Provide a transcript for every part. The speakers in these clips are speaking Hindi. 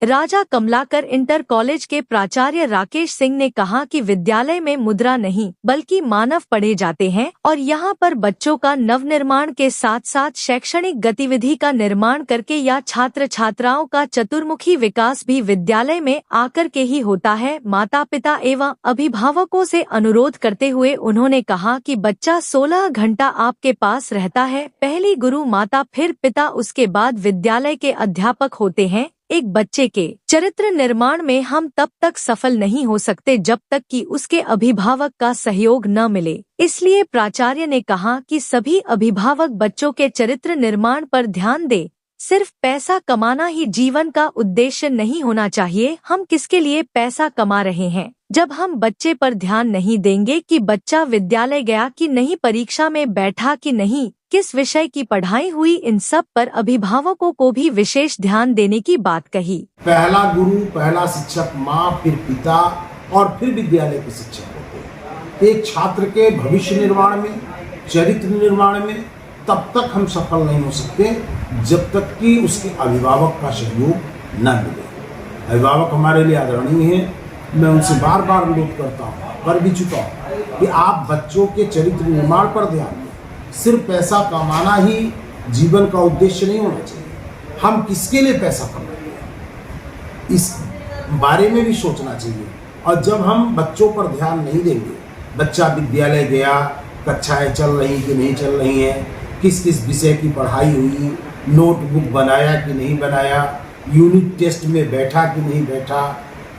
राजा कमलाकर इंटर कॉलेज के प्राचार्य राकेश सिंह ने कहा कि विद्यालय में मुद्रा नहीं बल्कि मानव पढ़े जाते हैं और यहाँ पर बच्चों का नवनिर्माण के साथ साथ शैक्षणिक गतिविधि का निर्माण करके या छात्र छात्राओं का चतुर्मुखी विकास भी विद्यालय में आकर के ही होता है। माता पिता एवं अभिभावकों से अनुरोध करते हुए उन्होंने कहा कि बच्चा 16 घंटा आपके पास रहता है। पहली गुरु माता, फिर पिता, उसके बाद विद्यालय के अध्यापक होते हैं। एक बच्चे के चरित्र निर्माण में हम तब तक सफल नहीं हो सकते जब तक कि उसके अभिभावक का सहयोग न मिले। इसलिए प्राचार्य ने कहा कि सभी अभिभावक बच्चों के चरित्र निर्माण पर ध्यान दें। सिर्फ पैसा कमाना ही जीवन का उद्देश्य नहीं होना चाहिए। हम किसके लिए पैसा कमा रहे हैं? जब हम बच्चे पर ध्यान नहीं देंगे कि बच्चा विद्यालय गया कि नहीं, परीक्षा में बैठा कि नहीं, किस विषय की पढ़ाई हुई, इन सब पर अभिभावकों को भी विशेष ध्यान देने की बात कही। पहला गुरु, पहला शिक्षक माँ, फिर पिता और फिर विद्यालय के शिक्षक होते हैं। एक छात्र के भविष्य निर्माण में, चरित्र निर्माण में तब तक हम सफल नहीं हो सकते जब तक कि उसके अभिभावक का सहयोग न मिले। अभिभावक हमारे लिए आदरणीय है। मैं उनसे बार बार अनुरोध करता हूँ, कर भी चुका हूँ कि आप बच्चों के चरित्र निर्माण पर ध्यान दें। सिर्फ पैसा कमाना ही जीवन का उद्देश्य नहीं होना चाहिए। हम किसके लिए पैसा कमाते हैं इस बारे में भी सोचना चाहिए। और जब हम बच्चों पर ध्यान नहीं देंगे, बच्चा विद्यालय गया, कक्षाएं चल रही कि नहीं चल रही हैं, किस किस विषय की पढ़ाई हुई, नोटबुक बनाया कि नहीं बनाया, यूनिट टेस्ट में बैठा कि नहीं बैठा,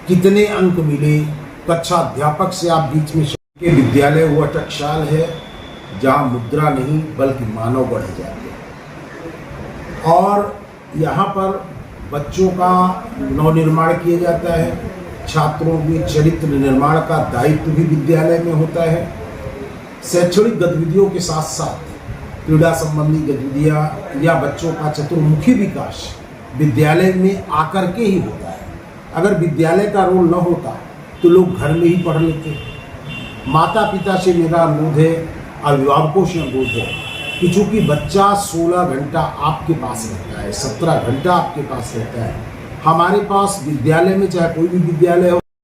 कितने अंक मिले, कक्षा अध्यापक से आप बीच में के विद्यालय वो टकशाल है जहाँ मुद्रा नहीं बल्कि मानव बढ़े जाते हैं। और यहाँ पर बच्चों का नवनिर्माण किया जाता है। छात्रों के चरित्र निर्माण का दायित्व भी विद्यालय में होता है। शैक्षणिक गतिविधियों के साथ साथ क्रीड़ा संबंधी गतिविधियाँ या बच्चों का चतुर्मुखी विकास विद्यालय में आकर के ही होता है। अगर विद्यालय का रोल न होता तो लोग घर में ही पढ़ लेते। माता पिता से मेरा अनुरोध है, अभिभावकों से अनुरोध है कि चूँकि बच्चा 16 घंटा आपके पास रहता है, 17 घंटा आपके पास रहता है, हमारे पास विद्यालय में चाहे कोई भी विद्यालय हो